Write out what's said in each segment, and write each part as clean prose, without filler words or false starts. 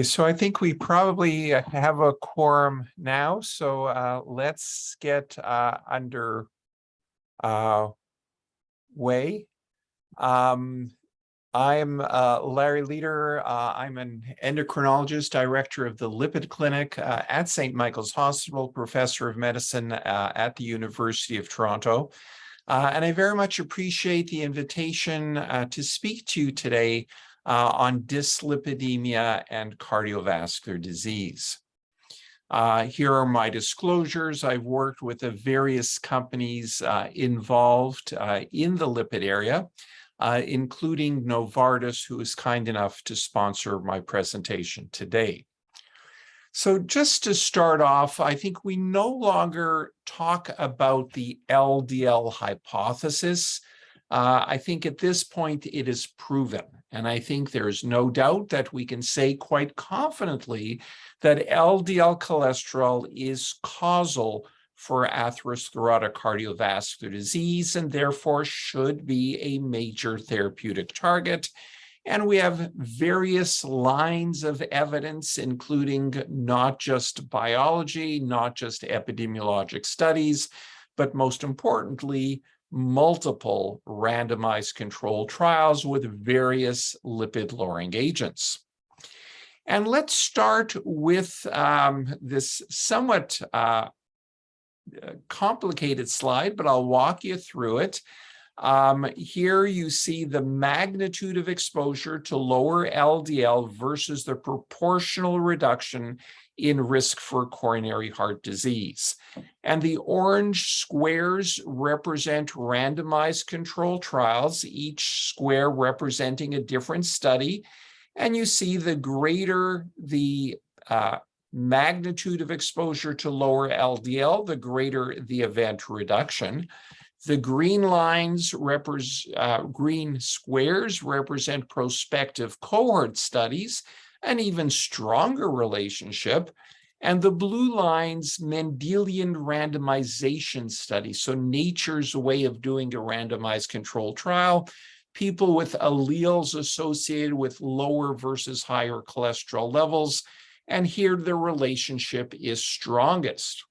So I think we probably have a quorum now. So let's get under way. I'm Larry Leader. I'm an endocrinologist, director of the lipid clinic at St. Michael's Hospital, professor of medicine at the University of Toronto. And I very much appreciate the invitation to speak to you today on dyslipidemia and cardiovascular disease. Here are my disclosures. I've worked with the various companies involved in the lipid area, including Novartis, who is kind enough to sponsor my presentation today. So just to start off, I think we no longer talk about the LDL hypothesis. I think at this point it is proven. And I think there's no doubt that we can say quite confidently that LDL cholesterol is causal for atherosclerotic cardiovascular disease and therefore should be a major therapeutic target. And we have various lines of evidence, including not just biology, not just epidemiologic studies, but most importantly, multiple randomized controlled trials with various lipid-lowering agents. And let's start with this somewhat complicated slide, but I'll walk you through it. Here you see the magnitude of exposure to lower LDL versus the proportional reduction in risk for coronary heart disease. And the orange squares represent randomized control trials, each square representing a different study. And you see the greater the magnitude of exposure to lower LDL, the greater the event reduction. The green lines, green squares represent prospective cohort studies, an even stronger relationship. And the blue lines, Mendelian randomization studies. So nature's way of doing a randomized controlled trial, people with alleles associated with lower versus higher cholesterol levels. And here the relationship is strongest.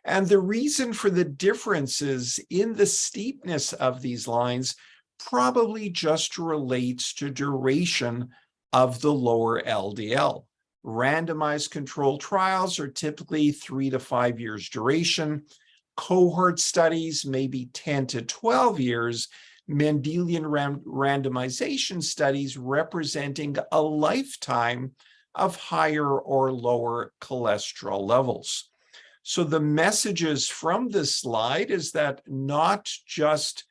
And the reason for the differences in the steepness of these lines probably just relates to duration of the lower LDL. Randomized controlled trials are typically 3 to 5 years duration. Cohort studies may be 10 to 12 years. Mendelian randomization studies representing a lifetime of higher or lower cholesterol levels. So the messages from this slide is that not just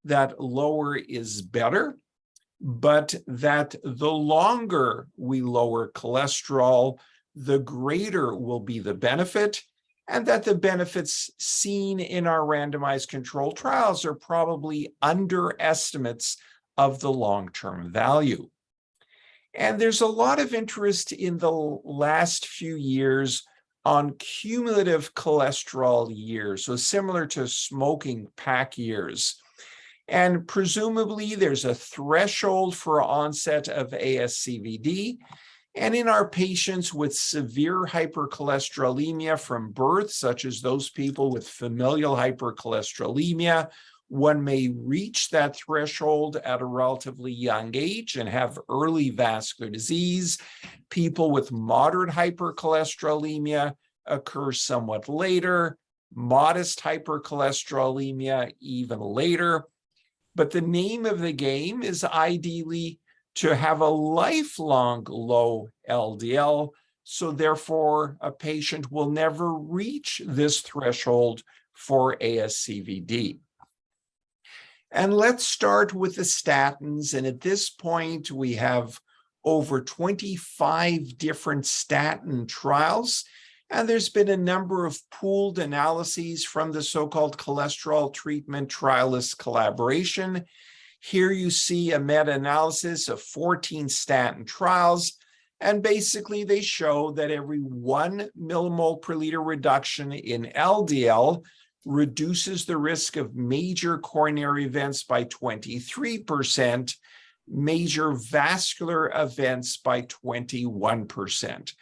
that lower is better, but that the longer we lower cholesterol, the greater will be the benefit, and that the benefits seen in our randomized controlled trials are probably underestimates of the long-term value. And there's a lot of interest in the last few years on cumulative cholesterol years, so similar to smoking pack years. And presumably there's a threshold for onset of ASCVD. And in our patients with severe hypercholesterolemia from birth, such as those people with familial hypercholesterolemia, one may reach that threshold at a relatively young age and have early vascular disease. People with moderate hypercholesterolemia occur somewhat later, modest hypercholesterolemia even later. But the name of the game is ideally to have a lifelong low LDL, so therefore a patient will never reach this threshold for ASCVD. And let's start with the statins. And at this point, we have over 25 different statin trials. And there's been a number of pooled analyses from the so-called cholesterol treatment trialist collaboration. Here you see a meta-analysis of 14 statin trials. And basically, they show that every 1 millimole per liter reduction in LDL reduces the risk of major coronary events by 23%, major vascular events by 21%.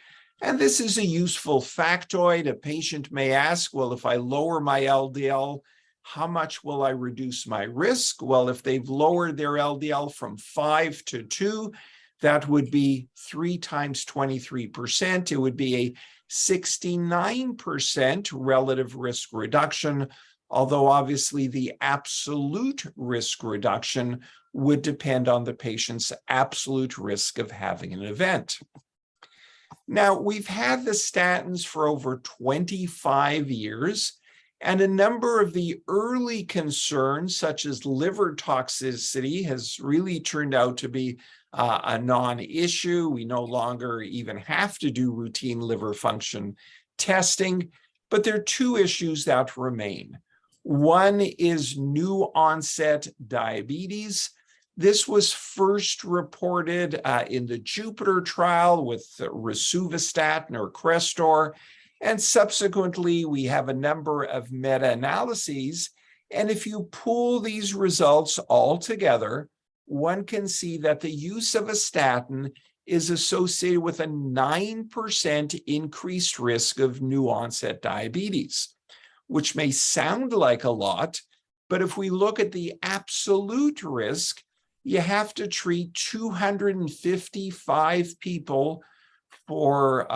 And this is a useful factoid. A patient may ask, well, if I lower my LDL, how much will I reduce my risk? Well, if they've lowered their LDL from 5 to 2, that would be 3 times 23%. It would be a 69% relative risk reduction, although obviously the absolute risk reduction would depend on the patient's absolute risk of having an event. Now, we've had the statins for over 25 years, and a number of the early concerns, such as liver toxicity, has really turned out to be a non-issue. We no longer even have to do routine liver function testing, but there are 2 issues that remain. One is new onset diabetes. This was first reported in the Jupiter trial with rosuvastatin or Crestor, and subsequently we have a number of meta-analyses. And if you pool these results all together, one can see that the use of a statin is associated with a 9% increased risk of new onset diabetes, which may sound like a lot, but if we look at the absolute risk, you have to treat 255 people for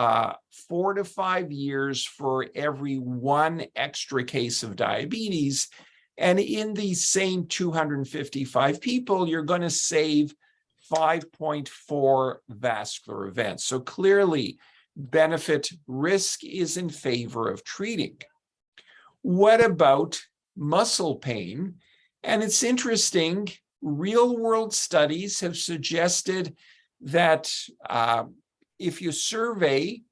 4 to 5 years for every 1 extra case of diabetes. And in these same 255 people, you're going to save 5.4 vascular events. So clearly, benefit risk is in favor of treating. What about muscle pain? And it's interesting, real-world studies have suggested that if you survey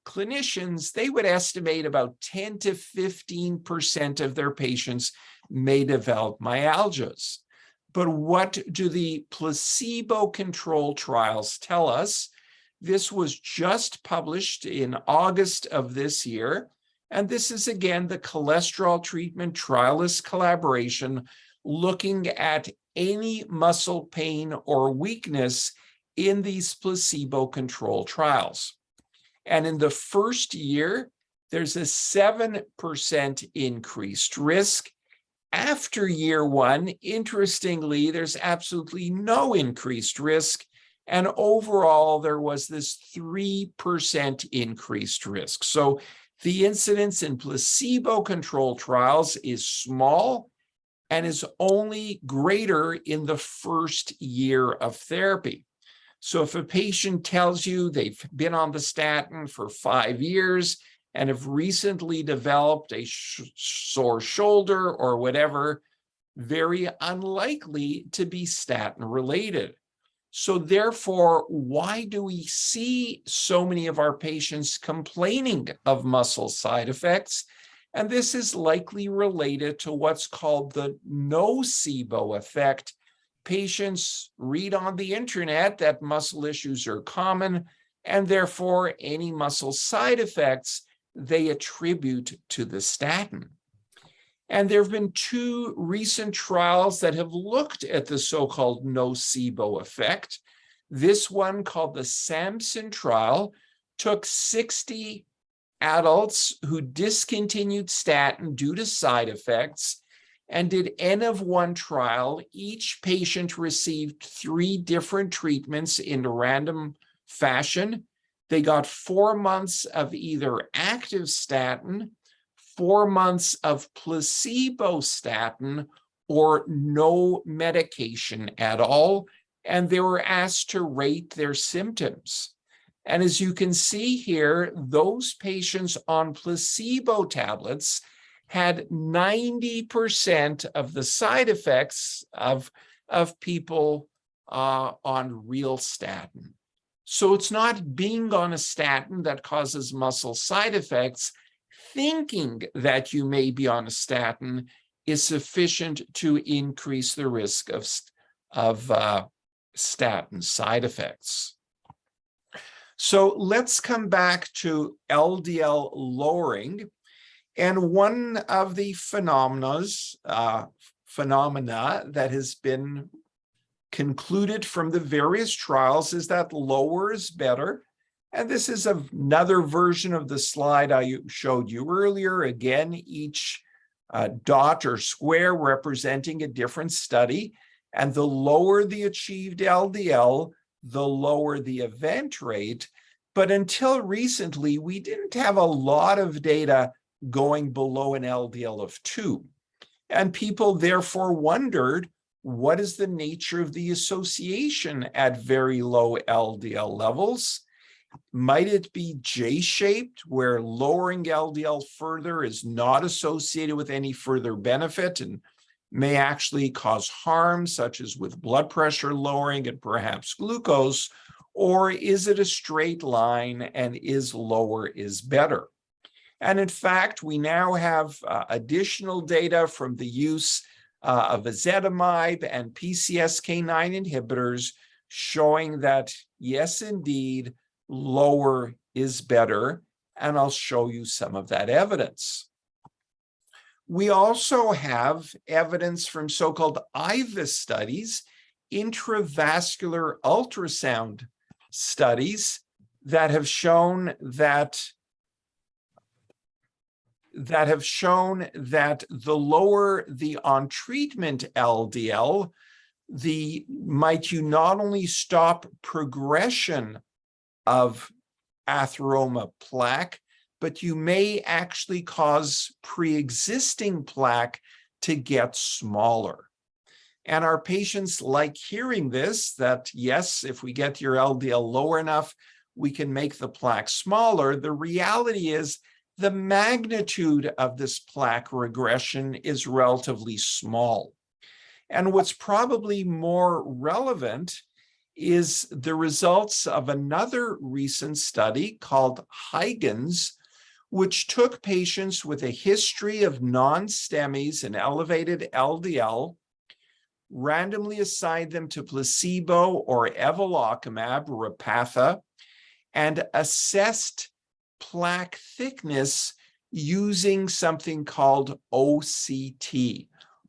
clinicians, they would estimate about 10 to 15% of their patients may develop myalgias. But what do the placebo-controlled trials tell us? This was just published in August of this year, and this is again the cholesterol treatment trialist collaboration looking at any muscle pain or weakness in these placebo-controlled trials. And in the first year, there's a 7% increased risk. After year 1, interestingly, there's absolutely no increased risk. And overall, there was this 3% increased risk. So the incidence in placebo-controlled trials is small and is only greater in the first year of therapy. So if a patient tells you they've been on the statin for 5 years and have recently developed a sore shoulder or whatever, very unlikely to be statin related. So therefore, why do we see so many of our patients complaining of muscle side effects? And this is likely related to what's called the nocebo effect. Patients read on the internet that muscle issues are common, and therefore any muscle side effects they attribute to the statin. And there have been 2 recent trials that have looked at the so-called nocebo effect. This one, called the Samson trial, took 60 adults who discontinued statin due to side effects and did N of 1 trial. Each patient received 3 different treatments in random fashion. They got 4 months of either active statin, 4 months of placebo statin, or no medication at all, and they were asked to rate their symptoms. And as you can see here, those patients on placebo tablets had 90% of the side effects of people on real statin. So it's not being on a statin that causes muscle side effects. Thinking that you may be on a statin is sufficient to increase the risk of statin side effects. So let's come back to LDL lowering. And one of the phenomena that has been concluded from the various trials is that lower is better. And this is another version of the slide I showed you earlier. Again, each dot or square representing a different study. And the lower the achieved LDL, the lower the event rate. But until recently, we didn't have a lot of data going below an LDL of 2. And people therefore wondered, what is the nature of the association at very low LDL levels? Might it be J-shaped, where lowering LDL further is not associated with any further benefit and may actually cause harm, such as with blood pressure lowering and perhaps glucose? Or is it a straight line and is lower is better? And in fact, we now have additional data from the use of ezetimibe and PCSK9 inhibitors showing that, yes, indeed, lower is better. And I'll show you some of that evidence. We also have evidence from so-called IVUS studies, intravascular ultrasound studies, that have shown that the lower the on-treatment LDL, might you not only stop progression of atheroma plaque, but you may actually cause pre-existing plaque to get smaller. And our patients like hearing this, that yes, if we get your LDL lower enough, we can make the plaque smaller. The reality is the magnitude of this plaque regression is relatively small. And what's probably more relevant is the results of another recent study called Huygens, which took patients with a history of non-STEMIs and elevated LDL, randomly assigned them to placebo or evolocumab, Repatha, and assessed plaque thickness using something called OCT,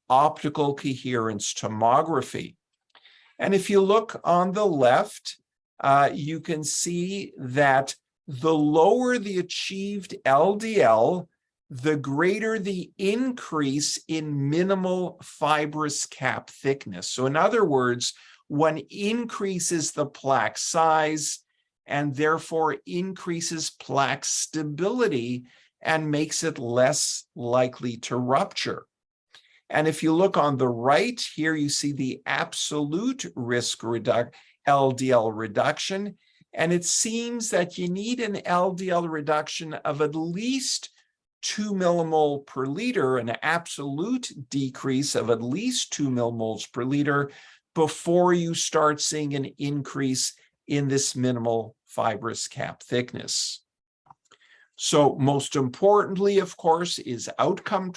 optical coherence tomography. And if you look on the left, you can see that the lower the achieved LDL, the greater the increase in minimal fibrous cap thickness. So in other words, one increases the plaque size and therefore increases plaque stability and makes it less likely to rupture. And if you look on the right, here you see the absolute risk LDL reduction. And it seems that you need an LDL reduction of at least 2 millimole per liter, an absolute decrease of at least 2 millimoles per liter, before you start seeing an increase in this minimal fibrous cap thickness. So most importantly, of course, is outcome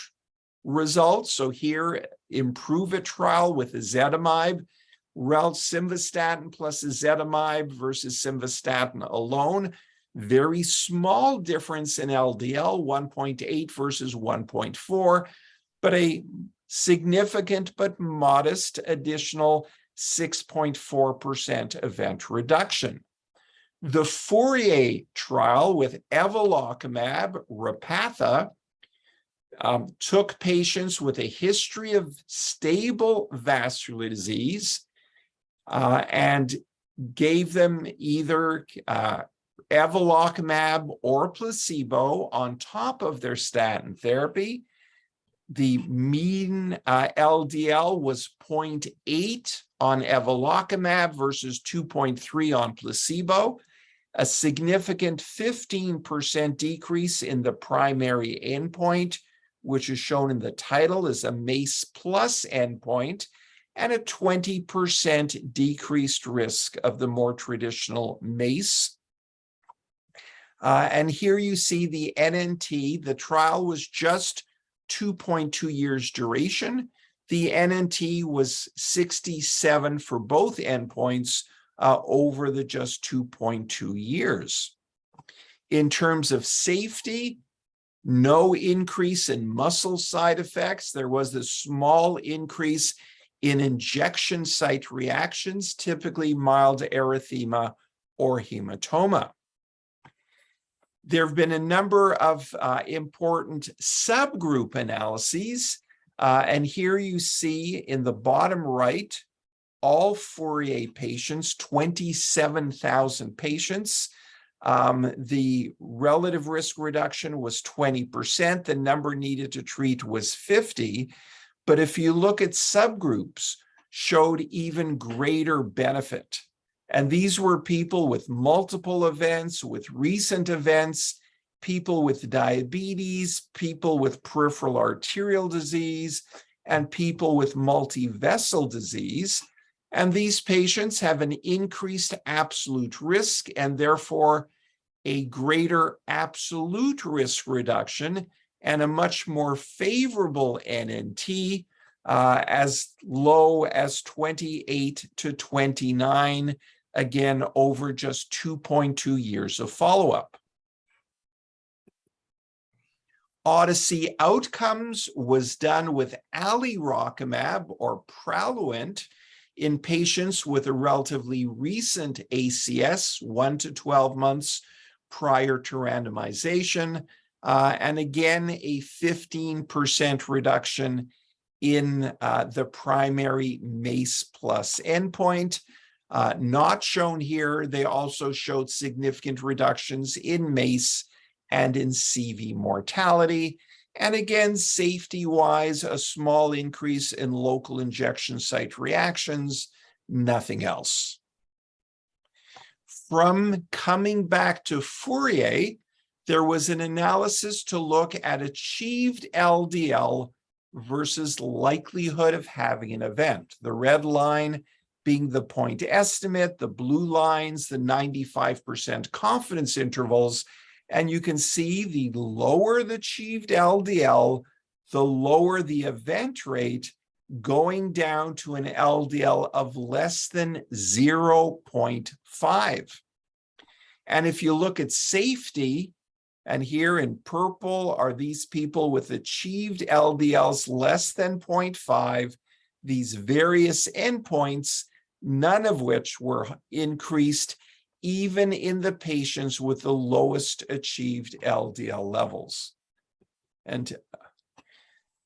results. So here, IMPROVE-IT trial with ezetimibe, simvastatin plus ezetimibe versus simvastatin alone. Very small difference in LDL, 1.8 versus 1.4, but a significant but modest additional 6.4% event reduction. The Fourier trial with evolocumab, Repatha, took patients with a history of stable vascular disease and gave them either evolocumab or placebo on top of their statin therapy. The mean LDL was 0.8 on evolocumab versus 2.3 on placebo, a significant 15% decrease in the primary endpoint, which is shown in the title as a MACE plus endpoint, and a 20% decreased risk of the more traditional MACE. And here you see the NNT. The trial was just 2.2 years duration. The NNT was 67 for both endpoints over the just 2.2 years. In terms of safety, no increase in muscle side effects. There was a small increase in injection site reactions, typically mild erythema or hematoma. There have been a number of important subgroup analyses, and here you see in the bottom right, all Fourier patients, 27,000 patients. The relative risk reduction was 20%. The number needed to treat was 50. But if you look at subgroups, showed even greater benefit. And these were people with multiple events, with recent events, people with diabetes, people with peripheral arterial disease, and people with multivessel disease. And these patients have an increased absolute risk and therefore a greater absolute risk reduction and a much more favorable NNT, as low as 28 to 29, again, over just 2.2 years of follow-up. Odyssey Outcomes was done with alirocumab or Praluent in patients with a relatively recent ACS, 1 to 12 months prior to randomization, and again, a 15% reduction in the primary MACE plus endpoint. Not shown here, they also showed significant reductions in MACE and in CV mortality. And again, safety-wise, a small increase in local injection site reactions, nothing else. From coming back to Fourier, there was an analysis to look at achieved LDL versus likelihood of having an event. The red line being the point estimate, the blue lines, the 95% confidence intervals. And you can see the lower the achieved LDL, the lower the event rate, going down to an LDL of less than 0.5. And if you look at safety, and here in purple are these people with achieved LDLs less than 0.5, these various endpoints, none of which were increased even in the patients with the lowest achieved LDL levels. And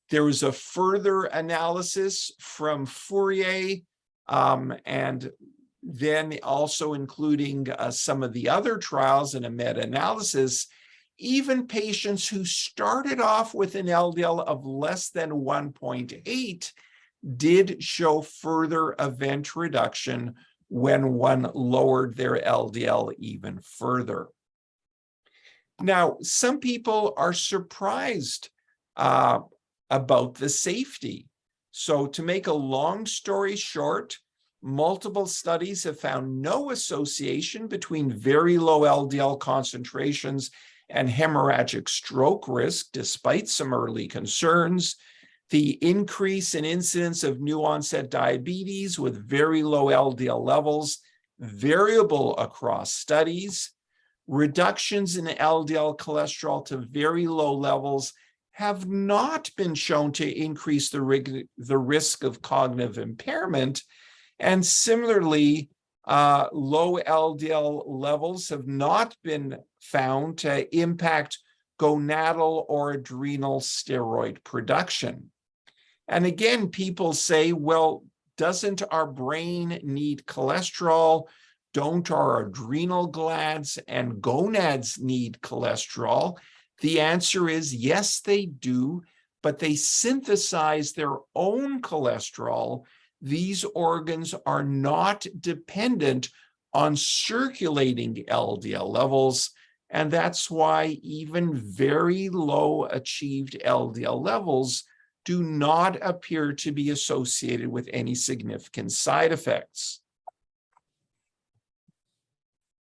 there was a further analysis from Fourier, and then also including some of the other trials in a meta-analysis. Even patients who started off with an LDL of less than 1.8 did show further event reduction when one lowered their LDL even further. Now, some people are surprised about the safety. So to make a long story short, multiple studies have found no association between very low LDL concentrations and hemorrhagic stroke risk, despite some early concerns. The increase in incidence of new onset diabetes with very low LDL levels, variable across studies. Reductions in LDL cholesterol to very low levels have not been shown to increase the risk of cognitive impairment. And similarly, low LDL levels have not been found to impact gonadal or adrenal steroid production. And again, people say, well, doesn't our brain need cholesterol? Don't our adrenal glands and gonads need cholesterol? The answer is yes, they do, but they synthesize their own cholesterol. These organs are not dependent on circulating LDL levels, and that's why even very low achieved LDL levels do not appear to be associated with any significant side effects.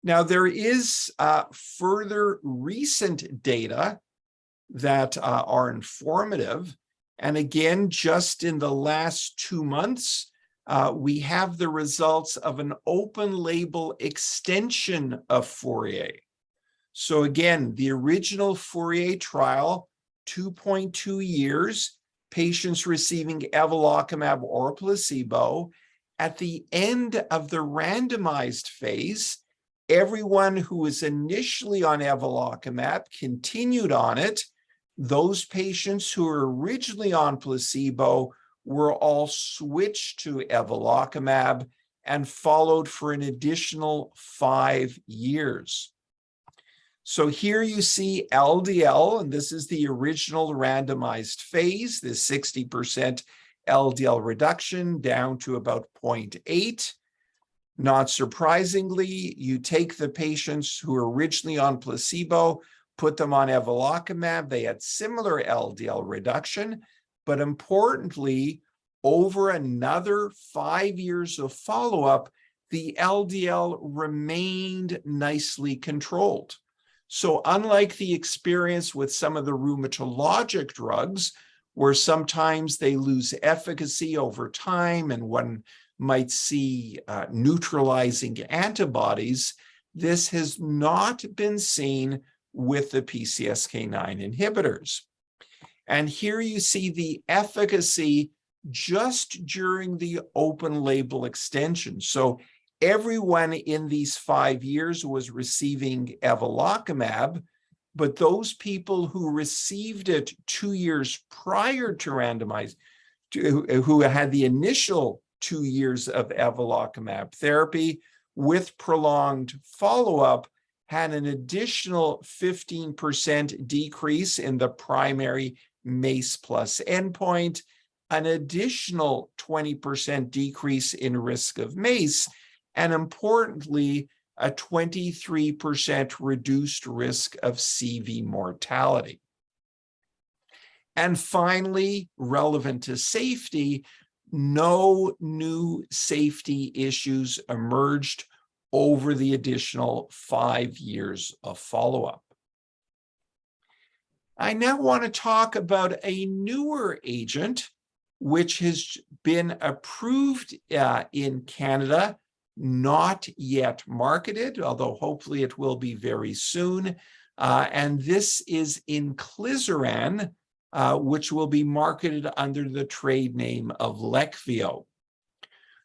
Now, there is further recent data that are informative. And again, just in the last 2 months, we have the results of an open label extension of Fourier. So again, the original Fourier trial, 2.2 years, patients receiving evolocumab or placebo. At the end of the randomized phase, everyone who was initially on evolocumab continued on it. Those patients who were originally on placebo were all switched to evolocumab and followed for an additional 5 years. So here you see LDL, and this is the original randomized phase, this 60% LDL reduction down to about 0.8. Not surprisingly, you take the patients who were originally on placebo, put them on evolocumab, they had similar LDL reduction, but importantly, over another 5 years of follow-up, the LDL remained nicely controlled. So unlike the experience with some of the rheumatologic drugs, where sometimes they lose efficacy over time and one might see neutralizing antibodies, this has not been seen with the PCSK9 inhibitors. And here you see the efficacy just during the open label extension. So everyone in these 5 years was receiving evolocumab, but those people who received it 2 years prior to randomized, who had the initial 2 years of evolocumab therapy with prolonged follow-up, had an additional 15% decrease in the primary MACE plus endpoint, an additional 20% decrease in risk of MACE, and importantly, a 23% reduced risk of CV mortality. And finally, relevant to safety, no new safety issues emerged over the additional 5 years of follow-up. I now want to talk about a newer agent which has been approved in Canada, not yet marketed, although hopefully it will be very soon. And this is inclisiran, which will be marketed under the trade name of Leqvio.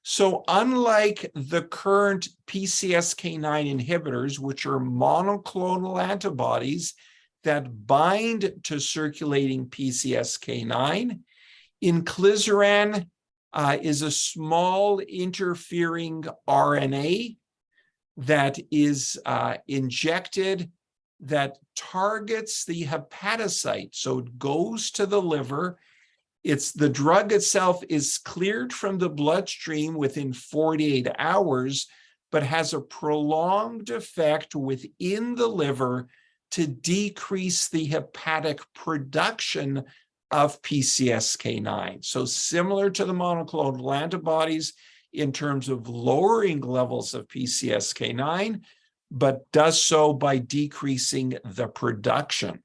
So unlike the current PCSK9 inhibitors, which are monoclonal antibodies that bind to circulating PCSK9, inclisiran is a small interfering RNA that is injected that targets the hepatocyte. So it goes to the liver. The drug itself is cleared from the bloodstream within 48 hours, but has a prolonged effect within the liver to decrease the hepatic production of PCSK9. So similar to the monoclonal antibodies in terms of lowering levels of PCSK9, but does so by decreasing the production.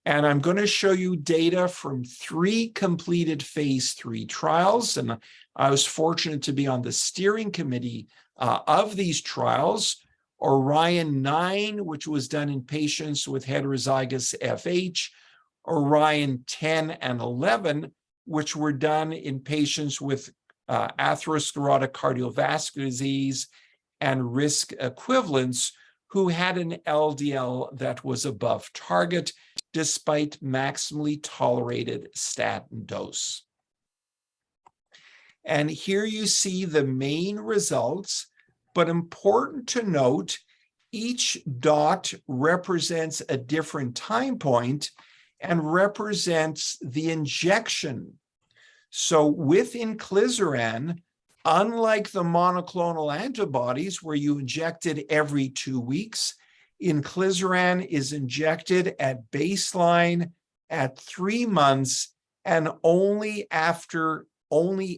And I'm going to show you data from 3 completed phase 3 trials. And I was fortunate to be on the steering committee of these trials. Orion 9, which was done in patients with heterozygous FH, Orion 10 and 11, which were done in patients with atherosclerotic cardiovascular disease and risk equivalents who had an LDL that was above target despite maximally tolerated statin dose. And here you see the main results, but important to note, each dot represents a different time point and represents the injection. So with inclisiran, unlike the monoclonal antibodies where you injected every 2 weeks, inclisiran is injected at baseline, at 3 months, and only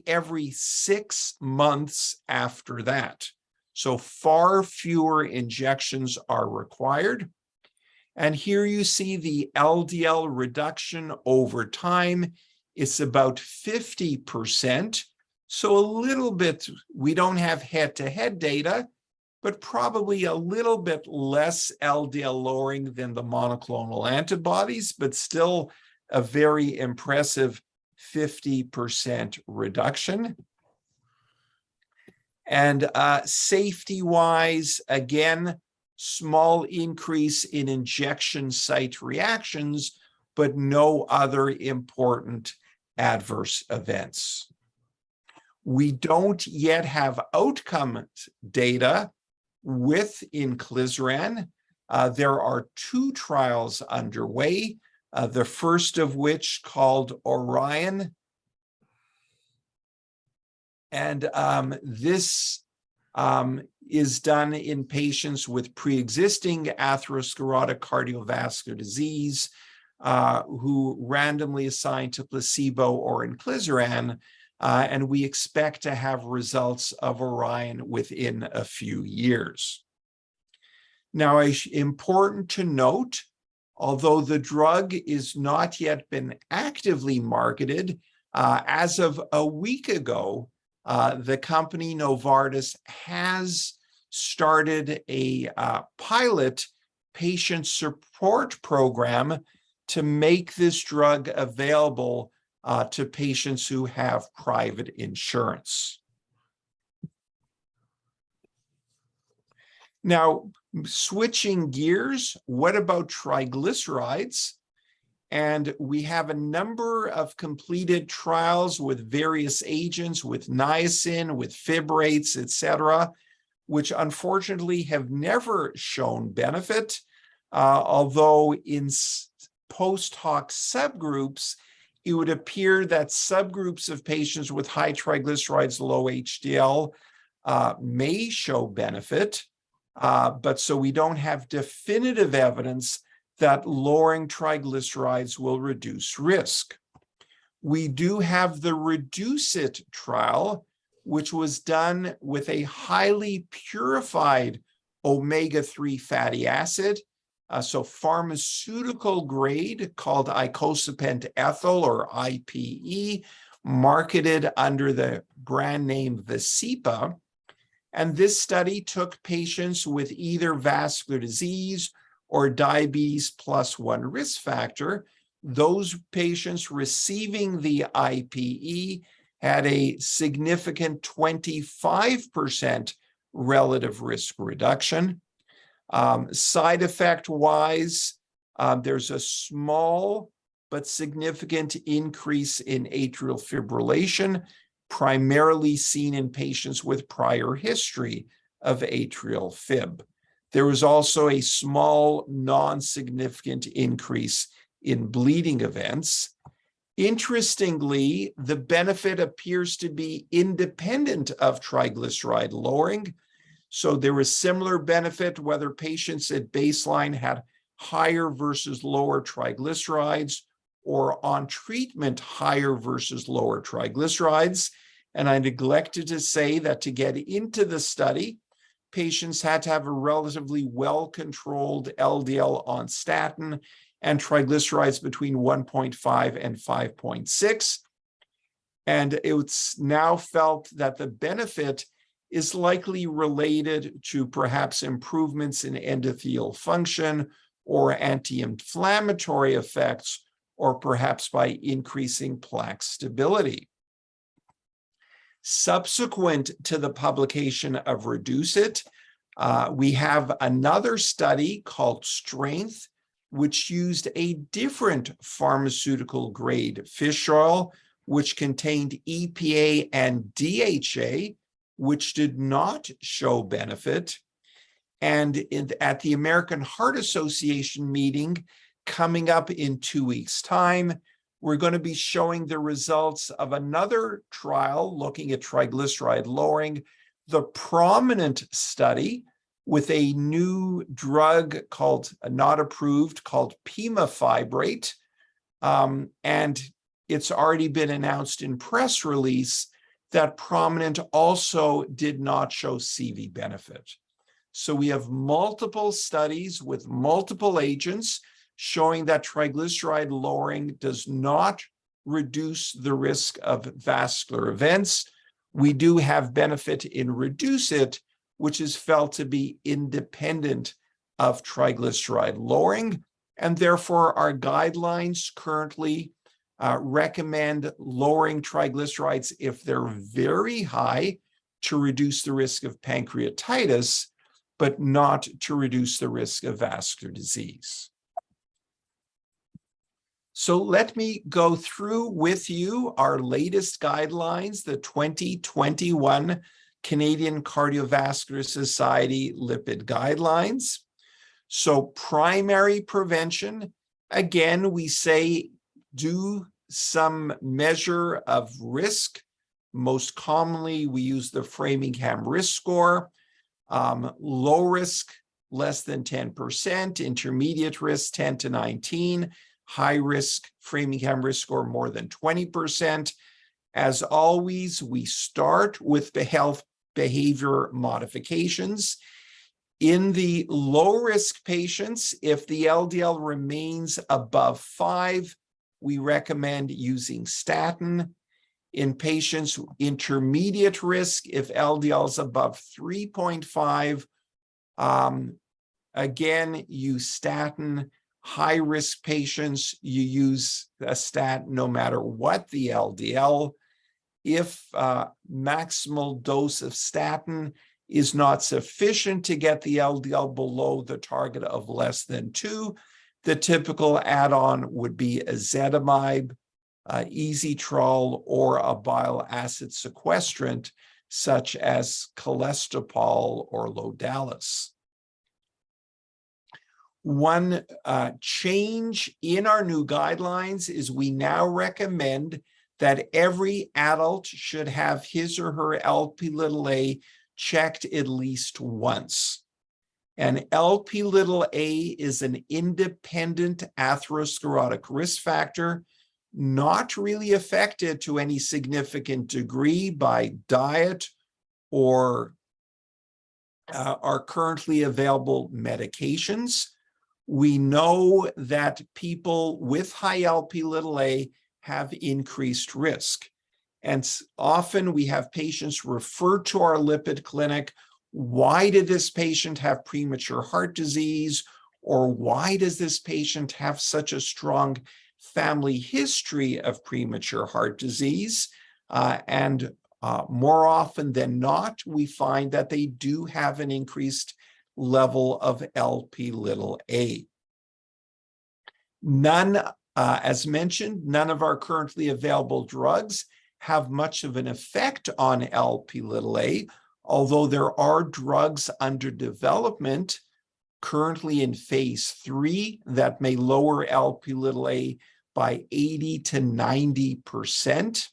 every 6 months after that. So far fewer injections are required. And here you see the LDL reduction over time. It's about 50%. So a little bit, we don't have head-to-head data, but probably a little bit less LDL lowering than the monoclonal antibodies, but still a very impressive 50% reduction. And safety-wise, again, small increase in injection site reactions, but no other important adverse events. We don't yet have outcome data with inclisiran. There are 2 trials underway, the first of which called Orion. And this is done in patients with pre-existing atherosclerotic cardiovascular disease who randomly assigned to placebo or inclisiran, and we expect to have results of Orion within a few years. Now, it's important to note, although the drug is not yet been actively marketed, as of a week ago, the company Novartis has started a pilot patient support program to make this drug available to patients who have private insurance. Now, switching gears, what about triglycerides? And we have a number of completed trials with various agents, with niacin, with fibrates, et cetera, which unfortunately have never shown benefit, although in post hoc subgroups, it would appear that subgroups of patients with high triglycerides, low HDL may show benefit, but so we don't have definitive evidence that lowering triglycerides will reduce risk. We do have the REDUCE-IT trial, which was done with a highly purified omega-3 fatty acid, so pharmaceutical grade called icosapent ethyl or IPE, marketed under the brand name Vascepa. And this study took patients with either vascular disease or diabetes plus 1 risk factor. Those patients receiving the IPE had a significant 25% relative risk reduction. Side effect-wise, there's a small but significant increase in atrial fibrillation, primarily seen in patients with prior history of atrial fib. There was also a small, non-significant increase in bleeding events. Interestingly, the benefit appears to be independent of triglyceride lowering. So there was similar benefit whether patients at baseline had higher versus lower triglycerides or on treatment higher versus lower triglycerides. And I neglected to say that to get into the study, patients had to have a relatively well-controlled LDL on statin and triglycerides between 1.5 and 5.6. And it's now felt that the benefit is likely related to perhaps improvements in endothelial function or anti-inflammatory effects, or perhaps by increasing plaque stability. Subsequent to the publication of REDUCE-IT, we have another study called STRENGTH, which used a different pharmaceutical grade fish oil, which contained EPA and DHA, which did not show benefit. And at the American Heart Association meeting coming up in 2 weeks' time, we're going to be showing the results of another trial looking at triglyceride lowering, the PROMINENT study with a new drug called, not approved, called pemafibrate. And it's already been announced in press release that PROMINENT also did not show CV benefit. So we have multiple studies with multiple agents showing that triglyceride lowering does not reduce the risk of vascular events. We do have benefit in REDUCE-IT, which is felt to be independent of triglyceride lowering. And therefore, our guidelines currently recommend lowering triglycerides if they're very high to reduce the risk of pancreatitis, but not to reduce the risk of vascular disease. So let me go through with you our latest guidelines, the 2021 Canadian Cardiovascular Society lipid guidelines. So primary prevention, again, we say do some measure of risk. Most commonly, we use the Framingham risk score. Low risk, less than 10%, intermediate risk, 10 to 19, high risk, Framingham risk score, more than 20%. As always, we start with the health behavior modifications. In the low-risk patients, if the LDL remains above 5, we recommend using statin. In patients intermediate risk, if LDL is above 3.5, again, use statin. High-risk patients, you use a statin no matter what the LDL. If maximal dose of statin is not sufficient to get the LDL below the target of less than 2, the typical add-on would be ezetimibe, easytrol, or a bile acid sequestrant, such as cholesterol or Lodalis. One change in our new guidelines is we now recommend that every adult should have his or her Lp(a) checked at least once. And Lp(a) is an independent atherosclerotic risk factor, not really affected to any significant degree by diet or our currently available medications. We know that people with high Lp(a) have increased risk. And often we have patients referred to our lipid clinic. Why did this patient have premature heart disease? Or why does this patient have such a strong family history of premature heart disease? More often than not, we find that they do have an increased level of Lp(a). As mentioned, none of our currently available drugs have much of an effect on Lp(a), although there are drugs under development currently in phase 3 that may lower Lp(a) by 80 to 90%.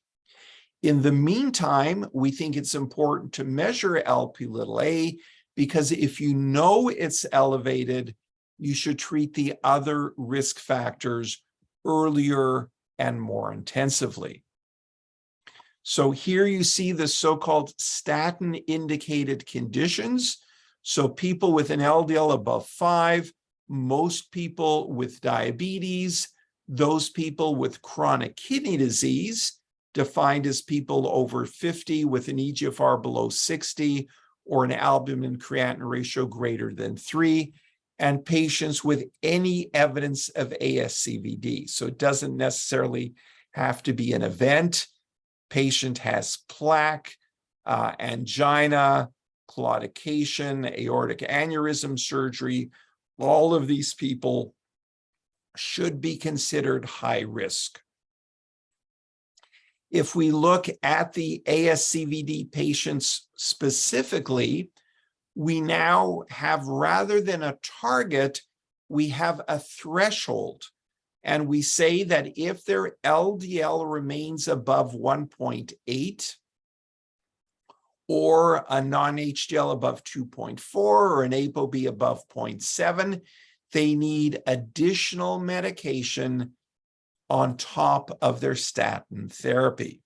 In the meantime, we think it's important to measure Lp(a) because if you know it's elevated, you should treat the other risk factors earlier and more intensively. So here you see the so-called statin-indicated conditions. So people with an LDL above 5, most people with diabetes, those people with chronic kidney disease, defined as people over 50 with an eGFR below 60 or an albumin-creatinine ratio greater than 3, and patients with any evidence of ASCVD. So it doesn't necessarily have to be an event. Patient has plaque, angina, claudication, aortic aneurysm surgery. All of these people should be considered high risk. If we look at the ASCVD patients specifically, we now have, rather than a target, we have a threshold. And we say that if their LDL remains above 1.8, or a non-HDL above 2.4, or an ApoB above 0.7, they need additional medication on top of their statin therapy.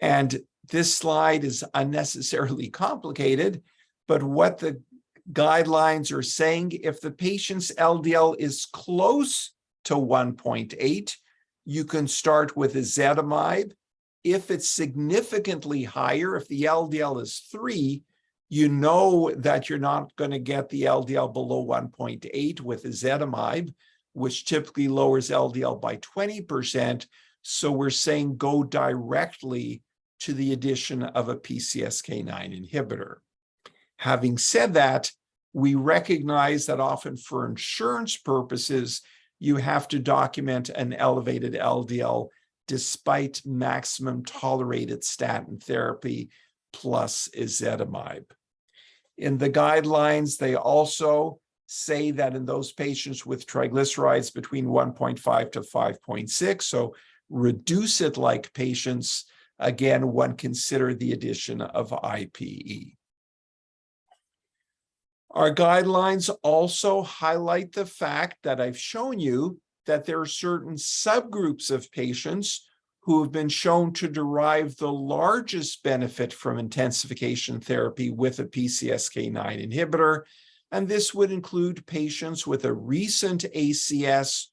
And this slide is unnecessarily complicated, but what the guidelines are saying, if the patient's LDL is close to 1.8, you can start with ezetimibe. If it's significantly higher, if the LDL is 3, You know that you're not going to get the LDL below 1.8 with ezetimibe, which typically lowers LDL by 20%. So we're saying go directly to the addition of a PCSK9 inhibitor. Having said that, we recognize that often for insurance purposes, you have to document an elevated LDL despite maximum tolerated statin therapy plus ezetimibe. In the guidelines, they also say that in those patients with triglycerides between 1.5 to 5.6, so reduce it like patients, again, one consider the addition of IPE. Our guidelines also highlight the fact that I've shown you that there are certain subgroups of patients who have been shown to derive the largest benefit from intensification therapy with a PCSK9 inhibitor. And this would include patients with a recent ACS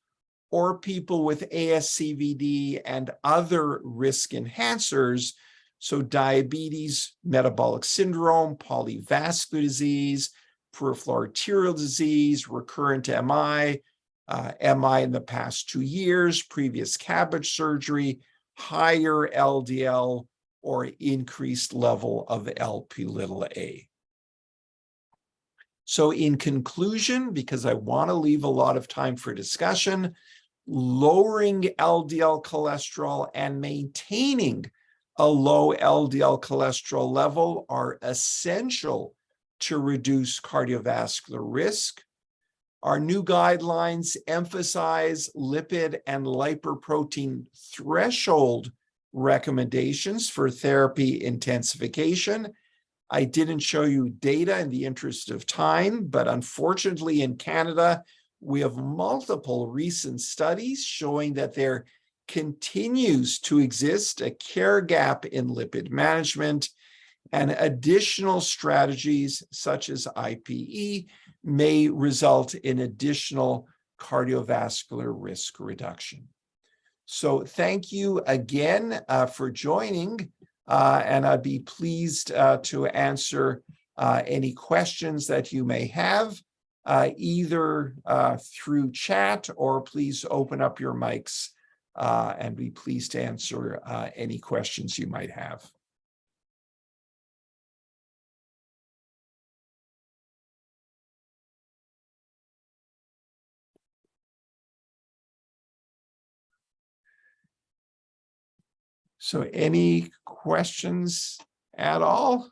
or people with ASCVD and other risk enhancers, so diabetes, metabolic syndrome, polyvascular disease, peripheral arterial disease, recurrent MI, MI in the past 2 years, previous CABG surgery, higher LDL, or increased level of Lp(a). So in conclusion, because I want to leave a lot of time for discussion, lowering LDL cholesterol and maintaining a low LDL cholesterol level are essential to reduce cardiovascular risk. Our new guidelines emphasize lipid and lipoprotein threshold recommendations for therapy intensification. I didn't show you data in the interest of time, but unfortunately in Canada, we have multiple recent studies showing that there continues to exist a care gap in lipid management, and additional strategies such as IPE may result in additional cardiovascular risk reduction. So thank you again for joining, and I'd be pleased to answer any questions that you may have, either through chat, or please open up your mics and be pleased to answer any questions you might have. So any questions at all?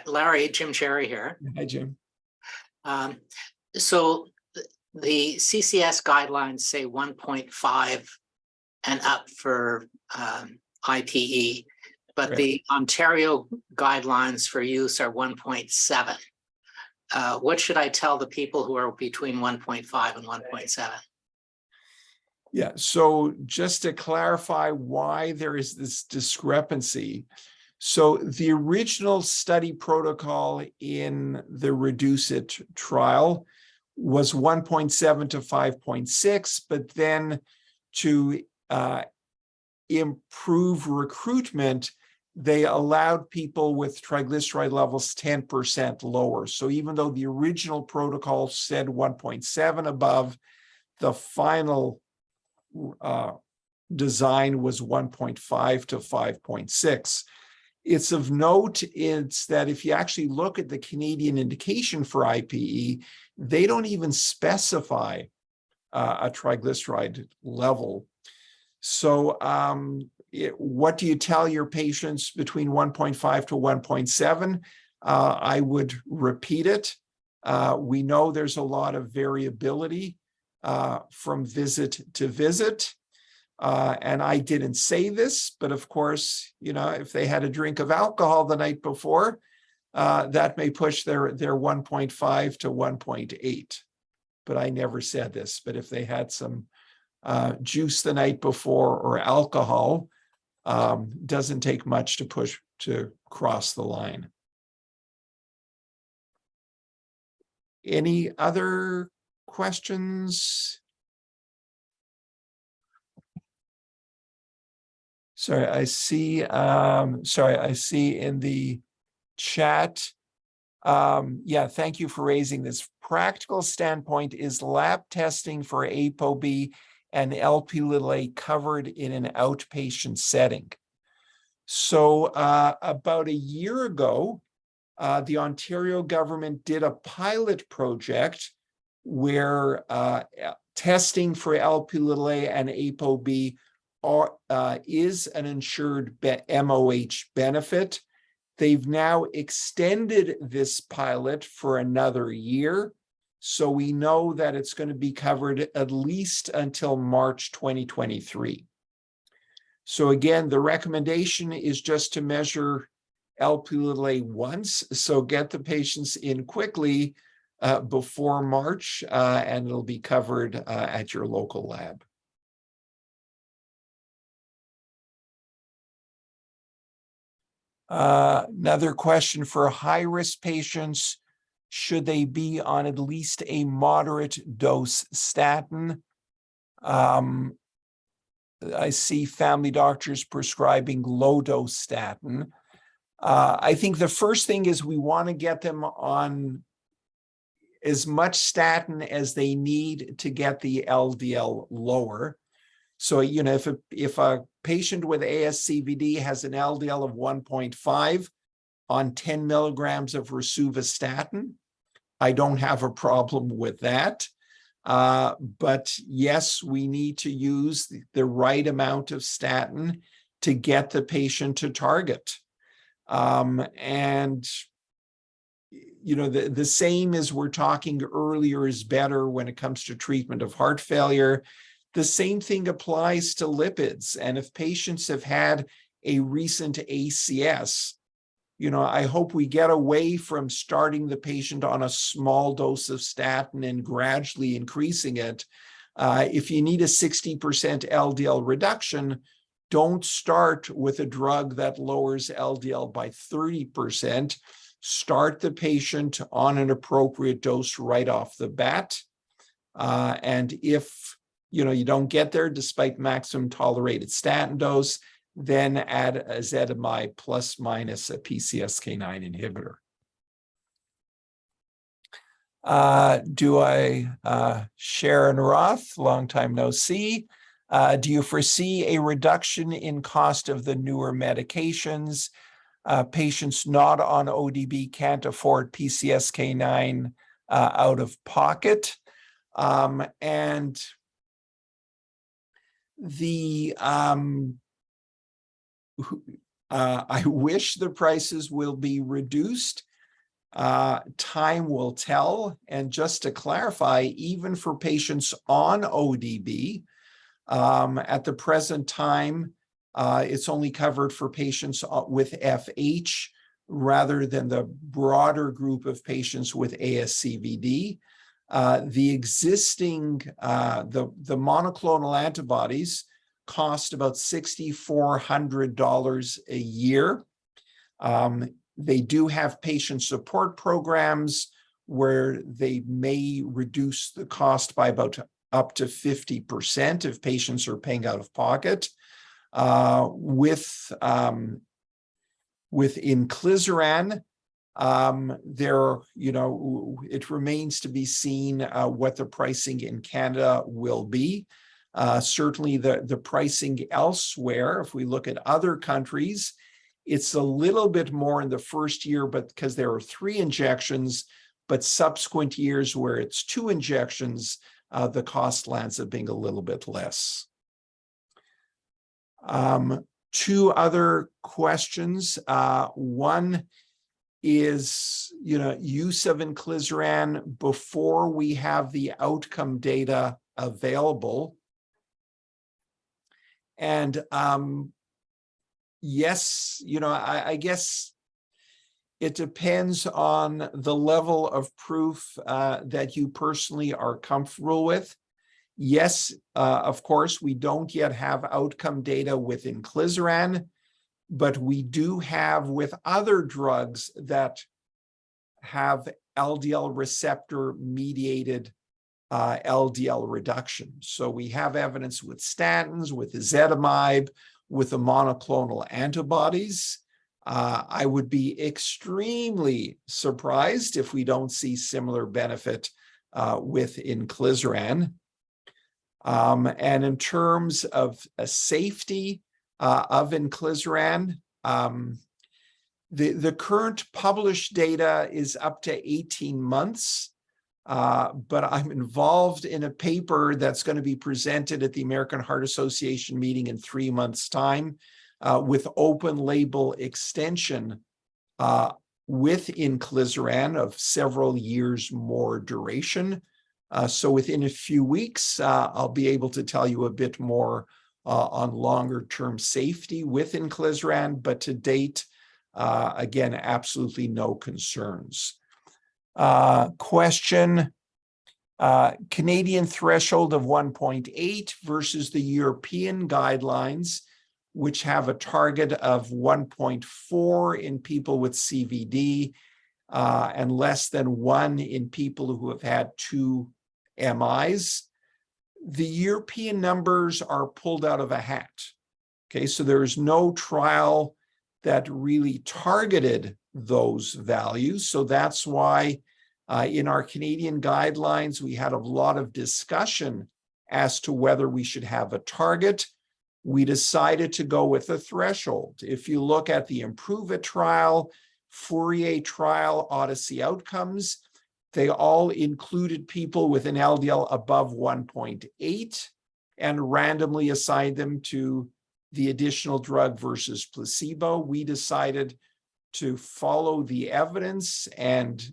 Larry, Jim Cherry here. Hi, Jim. So the CCS guidelines say 1.5 and up for IPE, but the Ontario guidelines for use are 1.7. What should I tell the people who are between 1.5 and 1.7? Yeah, so just to clarify why there is this discrepancy. So the original study protocol in the Reduce It trial was 1.7 to 5.6, but then to improve recruitment, they allowed people with triglyceride levels 10% lower. So even though the original protocol said 1.7 above, the final design was 1.5 to 5.6. It's of note is that if you actually look at the Canadian indication for IPE, they don't even specify a triglyceride level. So what do you tell your patients between 1.5 to 1.7? I would repeat it. We know there's a lot of variability from visit to visit. And I didn't say this, but of course, you know, if they had a drink of alcohol the night before, that may push their 1.5 to 1.8. But I never said this. But if they had some juice the night before or alcohol, doesn't take much to push to cross the line. Any other questions? Sorry, I see in the chat. Yeah, thank you for raising this. Practical standpoint, is lab testing for ApoB and Lp(a) covered in an outpatient setting? So about a year ago, the Ontario government did a pilot project where testing for Lp(a) and ApoB is an insured MOH benefit. They've now extended this pilot for another year, so we know that it's going to be covered at least until March 2023. So again, the recommendation is just to measure Lp(a) once, so get the patients in quickly before March, and it'll be covered at your local lab. Another question: for high-risk patients, should they be on at least a moderate dose statin? I see family doctors prescribing low-dose statin. I think the first thing is we want to get them on as much statin as they need to get the LDL lower. So, you know, if a patient with ASCVD has an LDL of 1.5 on 10 milligrams of rosuvastatin, I don't have a problem with that. But yes, we need to use the right amount of statin to get the patient to target. And, you know, the same as we're talking earlier is better when it comes to treatment of heart failure. The same thing applies to lipids. And if patients have had a recent ACS, you know, I hope we get away from starting the patient on a small dose of statin and gradually increasing it. If you need a 60% LDL reduction, don't start with a drug that lowers LDL by 30%. Start the patient on an appropriate dose right off the bat. And if you know you don't get there despite maximum tolerated statin dose, then add ezetimibe plus minus a PCSK9 inhibitor. Sharon Roth, long time no see. Do you foresee a reduction in cost of the newer medications? Patients not on ODB can't afford PCSK9 out of pocket. And the I wish the prices will be reduced. Time will tell. And just to clarify, even for patients on ODB, at the present time, it's only covered for patients with FH rather than the broader group of patients with ASCVD. The existing, the monoclonal antibodies cost about $6,400 a year. They do have patient support programs where they may reduce the cost by about up to 50% if patients are paying out of pocket. With inclisiran, there, you know, it remains to be seen what the pricing in Canada will be. Certainly the pricing elsewhere, if we look at other countries, it's a little bit more in the first year, but because there are 3 injections, but subsequent years where it's 2 injections, the cost lands up being a little bit less. 2 other questions. One is, you know, use of inclisiran before we have the outcome data available. And yes, you know, I guess it depends on the level of proof that you personally are comfortable with. Yes, of course, we don't yet have outcome data with inclisiran, but we do have with other drugs that have LDL receptor mediated LDL reduction. So we have evidence with statins, with ezetimibe, with the monoclonal antibodies. I would be extremely surprised if we don't see similar benefit with inclisiran. And in terms of safety of inclisiran, the current published data is up to 18 months, but I'm involved in a paper that's going to be presented at the American Heart Association meeting in 3 months' time with open label extension with inclisiran of several years more duration. So within a few weeks, I'll be able to tell you a bit more on longer term safety with inclisiran, but to date, again, absolutely no concerns. Question, Canadian threshold of 1.8 versus the European guidelines, which have a target of 1.4 in people with CVD and less than 1 in people who have had 2 MIs. The European numbers are pulled out of a hat. Okay, so there is no trial that really targeted those values. So that's why in our Canadian guidelines, we had a lot of discussion as to whether we should have a target. We decided to go with a threshold. If you look at the Improve It trial, Fourier trial, Odyssey outcomes, they all included people with an LDL above 1.8 and randomly assigned them to the additional drug versus placebo. We decided to follow the evidence and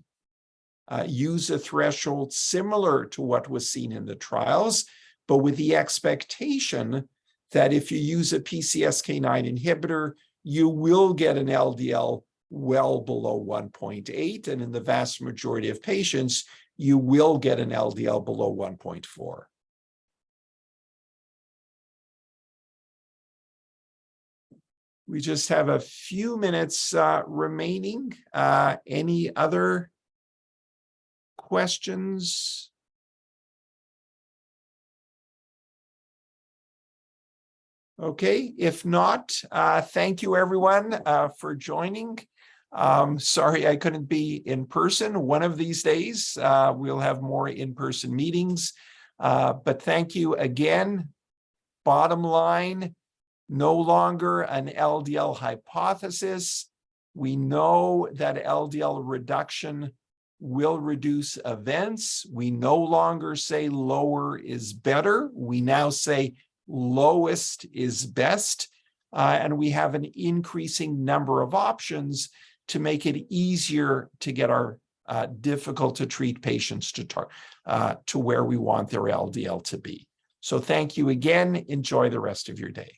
use a threshold similar to what was seen in the trials, but with the expectation that if you use a PCSK9 inhibitor, you will get an LDL well below 1.8, and in the vast majority of patients, you will get an LDL below 1.4. We just have a few minutes remaining. Any other questions? Okay, if not, thank you everyone for joining. Sorry I couldn't be in person. One of these days, we'll have more in-person meetings. But thank you again. Bottom line, no longer an LDL hypothesis. We know that LDL reduction will reduce events. We no longer say lower is better. We now say lowest is best. And we have an increasing number of options to make it easier to get our difficult to treat patients to where we want their LDL to be. So thank you again. Enjoy the rest of your day.